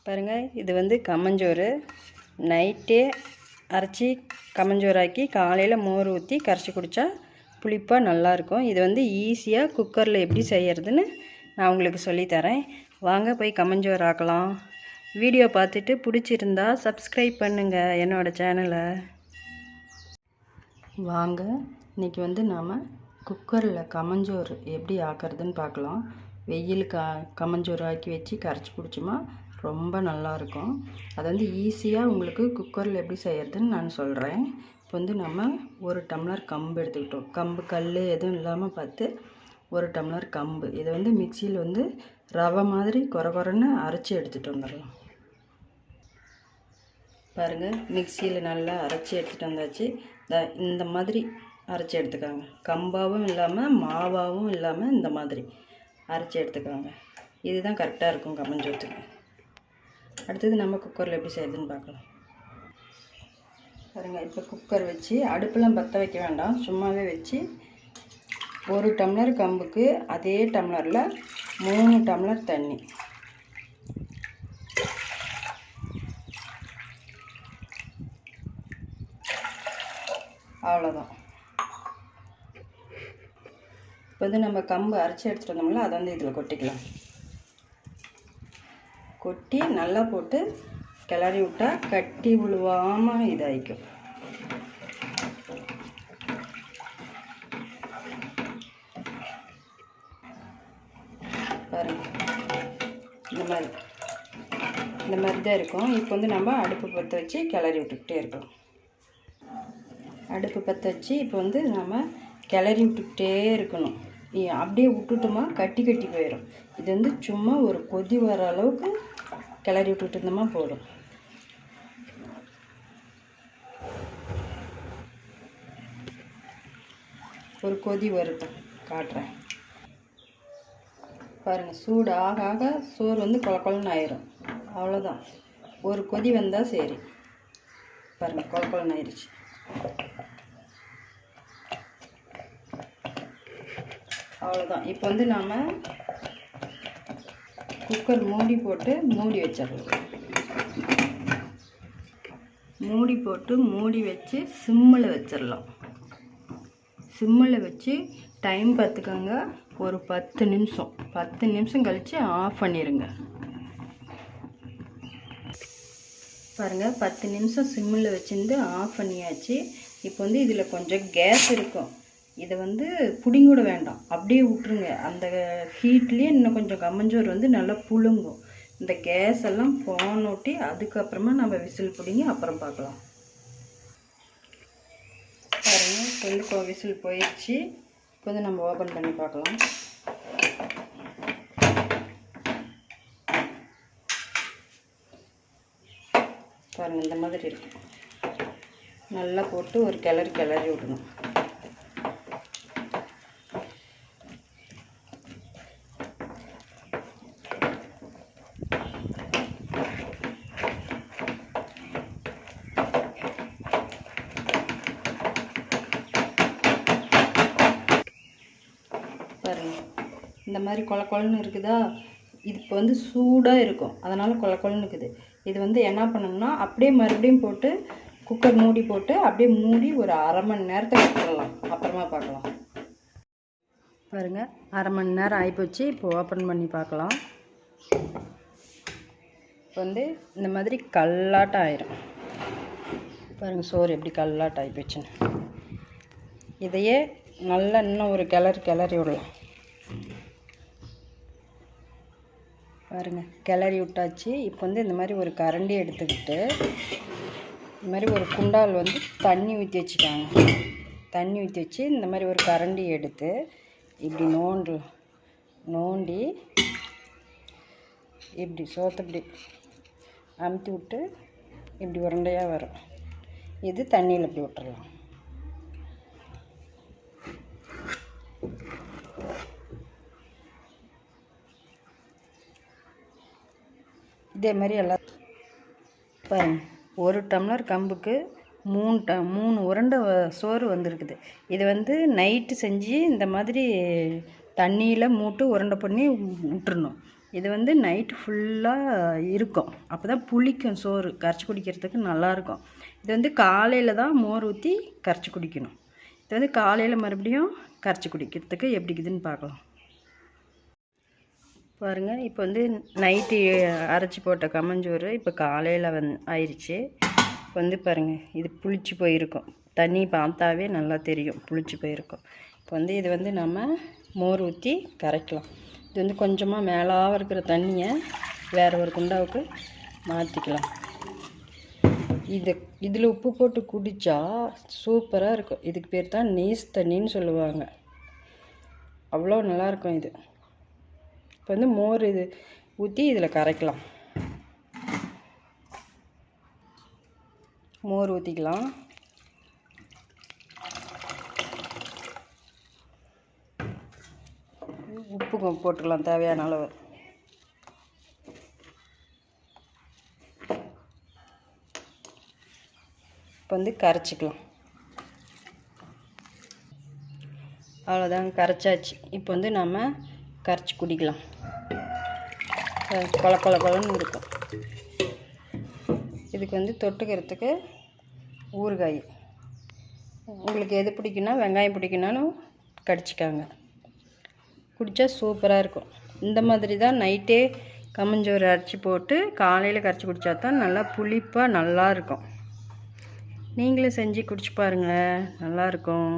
பாருங்கள், இது வந்து கம்மஞ்சோறு. நைட்டே அரைச்சி கம்மஞ்சோறாக்கி காலையில் மோர் ஊற்றி கரைச்சி குடித்தா புளிப்பாக நல்லாயிருக்கும். இது வந்து ஈஸியாக குக்கரில் எப்படி செய்கிறதுன்னு நான் உங்களுக்கு சொல்லித்தரேன். வாங்க போய் கம்மஞ்சோறு ஆக்கலாம். வீடியோ பார்த்துட்டு பிடிச்சிருந்தா சப்ஸ்கிரைப் பண்ணுங்கள் என்னோடய சேனலை. வாங்க, இன்றைக்கி வந்து நாம் குக்கரில் கம்மஞ்சோறு எப்படி ஆக்கிறதுன்னு பார்க்கலாம். வெயிலுக்கு கம்மஞ்சோறு ஆக்கி வச்சு கரைச்சி குடிச்சோமா ரொம்ப நல்லாயிருக்கும். அது வந்து ஈஸியாக உங்களுக்கு குக்கரில் எப்படி செய்கிறதுன்னு நான் சொல்கிறேன். இப்போ வந்து நம்ம 1 டம்ளர் கம்பு எடுத்துக்கிட்டோம். கம்பு கல் எதுவும் இல்லாமல் பார்த்து 1 டம்ளர் கம்பு. இதை வந்து மிக்சியில் வந்து ரவை மாதிரி குறன்னு அரைச்சி எடுத்துகிட்டு வந்துடலாம். பாருங்கள், மிக்சியில் நல்லா அரைச்சி எடுத்துகிட்டு வந்தாச்சு. இந்த மாதிரி அரைச்சி எடுத்துக்காங்க. கம்பாகவும் இல்லாமல் மாவாகவும் இல்லாமல் இந்த மாதிரி அரைச்சி எடுத்துக்காங்க. இதுதான் கரெக்டாக இருக்கும் கம்மஞ்சோத்துக்கு. அடுத்தது நம்ம குக்கரில் எப்படி செய்யுதுன்னு பார்க்கலாம். பாருங்கள், இப்போ குக்கர் வச்சு அடுப்பெலாம் பற்ற வைக்க வேண்டாம், சும்மாவே வச்சு 1 டம்ளர் கம்புக்கு அதே டம்ளரில் 3 டம்ளர் தண்ணி. அவ்வளோதான். இப்போ வந்து நம்ம கம்பு அரைச்சி எடுத்துகிட்டு வந்தோம்ல, அதை வந்து இதில் கொட்டிக்கலாம். கொட்டி நல்லா போட்டு கிளறி விட்டால் கட்டி விழுவாமல் இதாகிக்கும். பாருங்கள், இந்த மாதிரி தான் இருக்கும். இப்போ வந்து நம்ம அடுப்பு பற்ற வச்சு கிளறி விட்டுக்கிட்டே இருக்கலாம். அடுப்பு பற்ற வச்சு இப்போ வந்து நம்ம கிளறி விட்டுக்கிட்டே இருக்கணும். அப்படியே விட்டுட்டோமா கட்டி போயிடும். இது வந்து சும்மா ஒரு கொதி வர அளவுக்கு கிளறி விட்டுட்டு இருந்தோமா போதும். ஒரு கொதி வருத்தம் காட்டுறேன். பாருங்கள், சூடு ஆக ஆக சோறு வந்து கொலன்னு ஆயிரும். அவ்வளோதான், ஒரு கொதி வந்தால் சரி. பாருங்கள், கொலன்னு ஆயிடுச்சு. அவ்வளோதான். இப்போ வந்து நாம் குக்கர் மூடி போட்டு மூடி வச்சிடலாம். மூடி வச்சு சிம்மில் வச்சிடலாம். சிம்மில் வச்சு டைம் பார்த்துக்கோங்க. ஒரு 10 நிமிஷம் கழித்து ஆஃப் பண்ணிடுங்க. பாருங்கள், 10 நிமிஷம் சிம்மில் வச்சுருந்து ஆஃப் பண்ணியாச்சு. இப்போ வந்து இதில் கொஞ்சம் கேஸ் இருக்கும். இதை வந்து பிடிங்கூட வேண்டாம், அப்படியே விட்டுருங்க. அந்த ஹீட்லேயே இன்னும் கொஞ்சம் கம்மஞ்சோறு வந்து நல்லா புழுங்கும். இந்த கேஸ் எல்லாம் போனோட்டி அதுக்கப்புறமா நம்ம விசில் பிடிங்கி அப்புறம் பார்க்கலாம். பாருங்கள், இப்போ வந்து விசில் போயிடுச்சு. இப்போ வந்து நம்ம ஓப்பன் பண்ணி பார்க்கலாம். பாருங்கள், இந்த மாதிரி இருக்கும். நல்லா போட்டு ஒரு கிளறி விடணும். பாருங்கள், இந்த மாதிரி கொலன்னு இருக்குதா? இது இப்போ வந்து சூடாக இருக்கும், அதனால் கொலன்னு இருக்குது. இது வந்து என்ன பண்ணணும்னா அப்படியே மறுபடியும் போட்டு குக்கர் மூடி போட்டு அப்படியே மூடி ஒரு 1/2 மணி நேரத்துக்கு வச்சிடலாம். அப்புறமா பார்க்கலாம். பாருங்கள், 1/2 மணி நேரம் ஆகிப்போச்சு. இப்போ ஓப்பன் பண்ணி பார்க்கலாம். இப்போ வந்து இந்த மாதிரி கல்லாட்டம் ஆயிரும். பாருங்கள், சோறு எப்படி கல்லாட்டம் ஆகிப்போச்சுன்னு. இதையே நல்லா இன்னும் ஒரு கிளறி விடலாம். பாருங்கள், கிளறி விட்டாச்சு. இப்போ வந்து இந்த மாதிரி ஒரு கரண்டி எடுத்துக்கிட்டு இந்த மாதிரி ஒரு குண்டால் வந்து தண்ணி ஊற்றி வச்சுக்காங்க. தண்ணி ஊற்றி வச்சு இந்த மாதிரி ஒரு கரண்டி எடுத்து இப்படி நோண்டி இப்படி சோத்தப்படி அமுத்தி விட்டு இப்படி உருண்டையாக வரும். இது தண்ணியில் இப்படி விட்டுறலாம். இதே மாதிரி எல்லாம் பாருங்கள், 1 டம்ளர் கம்புக்கு 3 உருண்டை சோறு வந்திருக்குது. இது வந்து நைட்டு செஞ்சு இந்த மாதிரி தண்ணியில் மூட்டு உருண்டை பண்ணி விட்டுறணும். இது வந்து நைட்டு ஃபுல்லாக இருக்கும். அப்போ தான் புளிக்கும் சோறு, கரைச்சி குடிக்கிறதுக்கு நல்லாயிருக்கும். இது வந்து காலையில் தான் மோர் ஊற்றி கரைச்சி குடிக்கணும். இது வந்து காலையில் மறுபடியும் கரைச்சி குடிக்கிறதுக்கு எப்படி இருக்குதுன்னு பார்க்கலாம். பாருங்கள், இப்போ வந்து நைட்டு அரைச்சி போட்ட கம்மஞ்சோறு இப்போ காலையில் ஆயிடுச்சு. இப்போ வந்து பாருங்கள், இது புளிச்சு போயிருக்கும். தண்ணி பார்த்தாவே நல்லா தெரியும், புளிச்சு போயிருக்கும். இப்போ வந்து இது வந்து நம்ம மோர் ஊற்றி கரைக்கலாம். இது வந்து கொஞ்சமாக மேலாக இருக்கிற தண்ணியை வேறு ஒரு குண்டாவுக்கு மாற்றிக்கலாம். இதில் உப்பு போட்டு குடித்தா சூப்பராக இருக்கும். இதுக்கு பேர் தான் நீஸ் தண்ணின்னு சொல்லுவாங்க. அவ்வளோ நல்லாயிருக்கும் இது. இப்போ வந்து மோர் இது ஊற்றி இதில் கரைக்கலாம். மோர் ஊற்றிக்கலாம். உப்பு போட்டுக்கலாம் தேவையான அளவு. இப்போ வந்து கரைச்சிக்கலாம். அவ்வளோதாங்க, கரைச்சாச்சு. இப்போ வந்து நம்ம கரைச்சி குடிக்கலாம். கொல கொல கொலன்னு இருக்கும். இதுக்கு வந்து தொட்டுக்கிறதுக்கு ஊறுகாய், உங்களுக்கு எது பிடிக்குன்னா வெங்காயம் பிடிக்குன்னாலும் கடிச்சிக்காங்க, குடித்தா சூப்பராக இருக்கும். இந்த மாதிரி தான் நைட்டே கம்மஞ்சோறு அரைச்சி போட்டு காலையில் கரைச்சி குடித்தா தான் நல்லா புளிப்பாக நல்லாயிருக்கும். நீங்களும் செஞ்சு குடிச்சு பாருங்கள், நல்லாயிருக்கும்.